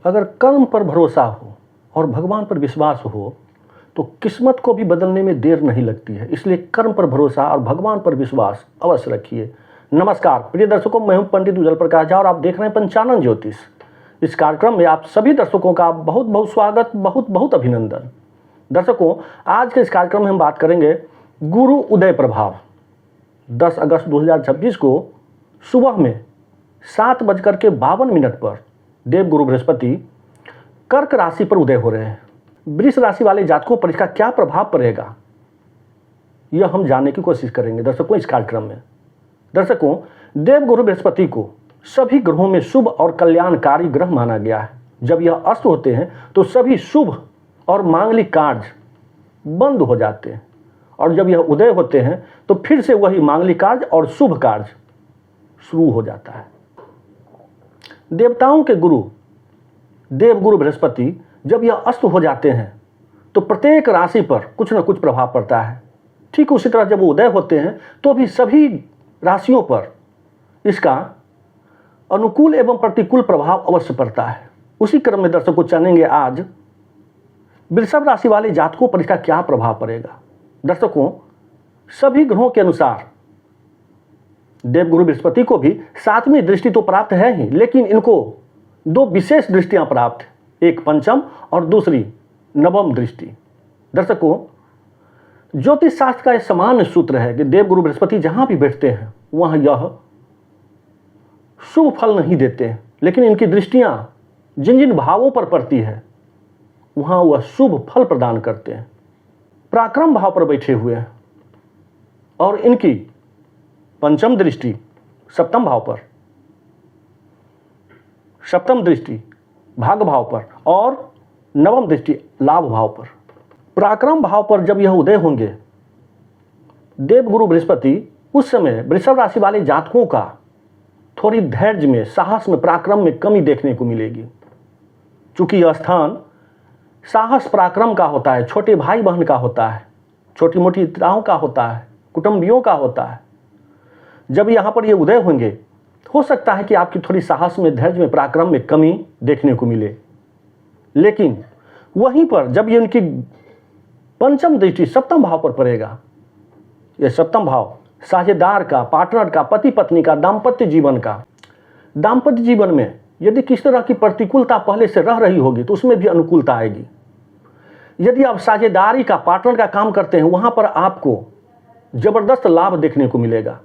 अगर कर्म पर भरोसा हो और भगवान पर विश्वास हो तो किस्मत को भी बदलने में देर नहीं लगती है। इसलिए कर्म पर भरोसा और भगवान पर विश्वास अवश्य रखिए। नमस्कार प्रिय दर्शकों, मैं हूं पंडित उज्जवल प्रकाश झा और आप देख रहे हैं पंचानन ज्योतिष। इस कार्यक्रम में आप सभी दर्शकों का बहुत बहुत स्वागत, बहुत बहुत अभिनंदन। दर्शकों, आज के इस कार्यक्रम में हम बात करेंगे गुरु उदय प्रभाव। 10 अगस्त 2026 को सुबह में 7:52 पर देवगुरु बृहस्पति कर्क राशि पर उदय हो रहे हैं। वृष राशि वाले जातकों पर इसका क्या प्रभाव पड़ेगा, यह हम जानने की कोशिश करेंगे दर्शकों इस कार्यक्रम में। दर्शकों, देवगुरु बृहस्पति को सभी ग्रहों में शुभ और कल्याणकारी ग्रह माना गया है। जब यह अस्त होते हैं तो सभी शुभ और मांगलिक कार्य बंद हो जाते हैं, और जब यह उदय होते हैं तो फिर से वही मांगलिक कार्य और शुभ कार्य शुरू हो जाता है। देवताओं के गुरु देवगुरु बृहस्पति जब यह अस्त हो जाते हैं तो प्रत्येक राशि पर कुछ न कुछ प्रभाव पड़ता है। ठीक उसी तरह जब वो उदय होते हैं तो भी सभी राशियों पर इसका अनुकूल एवं प्रतिकूल प्रभाव अवश्य पड़ता है। उसी क्रम में दर्शकों जानेंगे आज वृषभ राशि वाले जातकों पर इसका क्या प्रभाव पड़ेगा। दर्शकों, सभी ग्रहों के अनुसार देवगुरु बृहस्पति को भी 7वीं दृष्टि तो प्राप्त है ही, लेकिन इनको 2 विशेष दृष्टियां प्राप्त है, एक पंचम और दूसरी नवम दृष्टि। दर्शकों, ज्योतिष शास्त्र का एक सामान्य सूत्र है कि देवगुरु बृहस्पति जहां भी बैठते हैं वहां यह शुभ फल नहीं देते हैं, लेकिन इनकी दृष्टियां जिन जिन भावों पर पड़ती है वहां वह शुभ फल प्रदान करते हैं। पराक्रम भाव पर बैठे हुए हैं और इनकी पंचम दृष्टि सप्तम भाव पर, सप्तम दृष्टि भाग भाव पर और नवम दृष्टि लाभ भाव पर। पराक्रम भाव पर जब यह उदय होंगे देवगुरु बृहस्पति, उस समय वृषभ राशि वाले जातकों का थोड़ी धैर्य में, साहस में, पराक्रम में कमी देखने को मिलेगी। चूंकि यह स्थान साहस पराक्रम का होता है, छोटे भाई बहन का होता है, छोटी मोटी इतराओं का होता है, कुटुंबियों का होता है। जब यहाँ पर ये उदय होंगे हो सकता है कि आपकी थोड़ी साहस में, धैर्य में, पराक्रम में कमी देखने को मिले, लेकिन वहीं पर जब ये उनकी पंचम दृष्टि सप्तम भाव पर पड़ेगा, यह सप्तम भाव साझेदार का, पार्टनर का, पति पत्नी का, दाम्पत्य जीवन का। दाम्पत्य जीवन में यदि किस तरह की प्रतिकूलता पहले से रह रही होगी तो उसमें भी अनुकूलता आएगी। यदि आप साझेदारी का, पार्टनर का काम करते हैं वहां पर आपको जबरदस्त लाभ देखने को मिलेगा,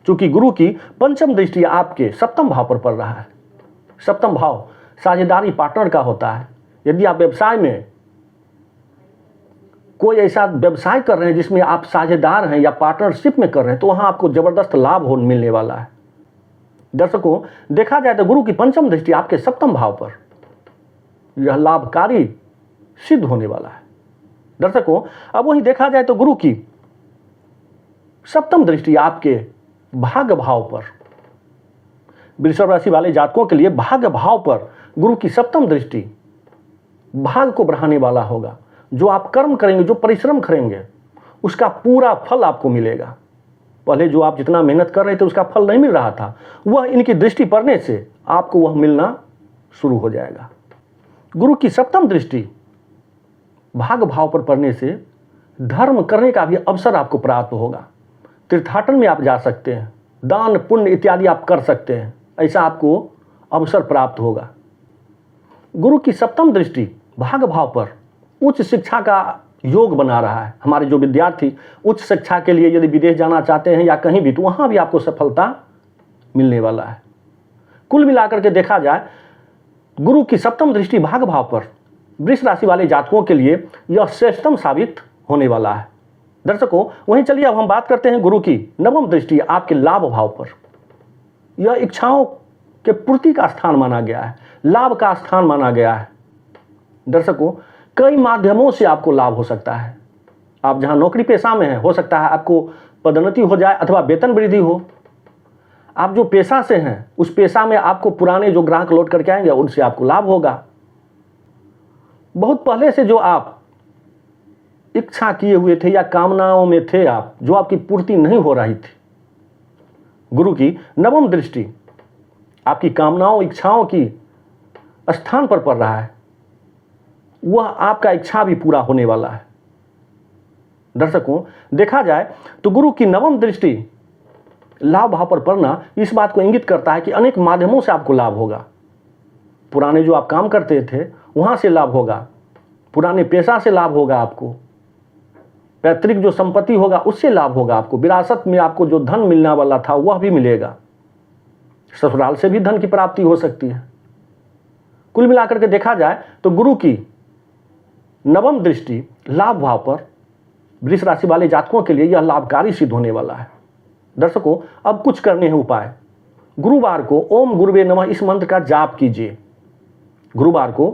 क्योंकि गुरु की पंचम दृष्टि आपके सप्तम भाव पर पड़ रहा है। सप्तम भाव साझेदारी, पार्टनर का होता है। यदि आप व्यवसाय में कोई ऐसा व्यवसाय कर रहे हैं जिसमें आप साझेदार हैं या पार्टनरशिप में कर रहे हैं तो वहां आपको जबरदस्त लाभ मिलने वाला है। दर्शकों, देखा जाए तो गुरु की पंचम दृष्टि आपके सप्तम भाव पर, यह लाभकारी सिद्ध होने वाला है। दर्शकों, अब वहीं देखा जाए तो गुरु की सप्तम दृष्टि आपके भाग्य भाव पर, वृषभ राशि वाले जातकों के लिए भाग्य भाव पर गुरु की सप्तम दृष्टि भाग्य को बढ़ाने वाला होगा। जो आप कर्म करेंगे, जो परिश्रम करेंगे, उसका पूरा फल आपको मिलेगा। पहले जो आप जितना मेहनत कर रहे थे उसका फल नहीं मिल रहा था, वह इनकी दृष्टि पड़ने से आपको वह मिलना शुरू हो जाएगा। गुरु की सप्तम दृष्टि भाग्य भाव पर पड़ने से धर्म करने का भी अवसर आपको प्राप्त होगा। तीर्थाटन में आप जा सकते हैं, दान पुण्य इत्यादि आप कर सकते हैं, ऐसा आपको अवसर प्राप्त होगा। गुरु की सप्तम दृष्टि भाग्य भाव पर उच्च शिक्षा का योग बना रहा है। हमारे जो विद्यार्थी उच्च शिक्षा के लिए यदि विदेश जाना चाहते हैं या कहीं भी, तो वहाँ भी आपको सफलता मिलने वाला है। कुल मिलाकर के देखा जाए गुरु की सप्तम दृष्टि भाग्य भाव पर वृष राशि वाले जातकों के लिए यह श्रेष्ठतम साबित होने वाला है। दर्शकों, वहीं चलिए अब हम बात करते हैं गुरु की नवम दृष्टि आपके लाभ भाव पर। यह इच्छाओं के पूर्ति का स्थान माना गया है, लाभ का स्थान माना गया है। दर्शकों, कई माध्यमों से आपको लाभ हो सकता है। आप जहां नौकरी पेशा में हैं, हो सकता है आपको पदोन्नति हो जाए अथवा वेतन वृद्धि हो। आप जो पेशा से हैं उस पेशा में आपको पुराने जो ग्राहक लौट करके आएंगे उनसे आपको लाभ होगा। बहुत पहले से जो आप इच्छा किए हुए थे या कामनाओं में थे आप, जो आपकी पूर्ति नहीं हो रही थी, गुरु की नवम दृष्टि आपकी कामनाओं, इच्छाओं की स्थान पर पड़ रहा है, वह आपका इच्छा भी पूरा होने वाला है। दर्शकों, देखा जाए तो गुरु की नवम दृष्टि लाभ भाव पर पड़ना इस बात को इंगित करता है कि अनेक माध्यमों से आपको लाभ होगा। पुराने जो आप काम करते थे वहां से लाभ होगा, पुराने पेशा से लाभ होगा, आपको पैतृक जो संपत्ति होगा उससे लाभ होगा, आपको विरासत में आपको जो धन मिलने वाला था वह भी मिलेगा, ससुराल से भी धन की प्राप्ति हो सकती है। कुल मिलाकर के देखा जाए तो गुरु की नवम दृष्टि लाभ भाव पर वृष राशि वाले जातकों के लिए यह लाभकारी सिद्ध होने वाला है। दर्शकों, अब कुछ करने हैं उपाय। गुरुवार को ओम गुरुवे नमः इस मंत्र का जाप कीजिए। गुरुवार को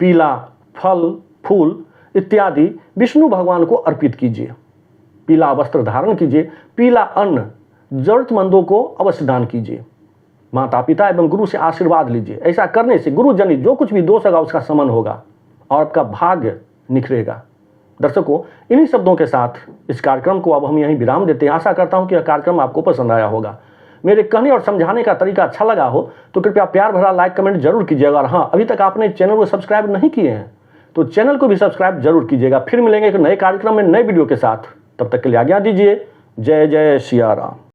पीला फल फूल इत्यादि विष्णु भगवान को अर्पित कीजिए। पीला वस्त्र धारण कीजिए, पीला अन्न जरूरतमंदों को अवश्य दान कीजिए। माता पिता एवं गुरु से आशीर्वाद लीजिए। ऐसा करने से गुरु जनित जो कुछ भी दोष होगा उसका शमन होगा और आपका भाग्य निखरेगा। दर्शकों, इन्हीं शब्दों के साथ इस कार्यक्रम को अब हम यहीं विराम देते हैं। आशा करता हूं कि यह कार्यक्रम आपको पसंद आया होगा। मेरे कहने और समझाने का तरीका अच्छा लगा हो तो कृपया प्यार भरा लाइक कमेंट जरूर कीजिएगा। और हाँ, अभी तक आपने चैनल को सब्सक्राइब नहीं किए हैं तो चैनल को भी सब्सक्राइब जरूर कीजिएगा। फिर मिलेंगे एक नए कार्यक्रम में नए वीडियो के साथ। तब तक के लिए आज्ञा दीजिए। जय जय सिया राम।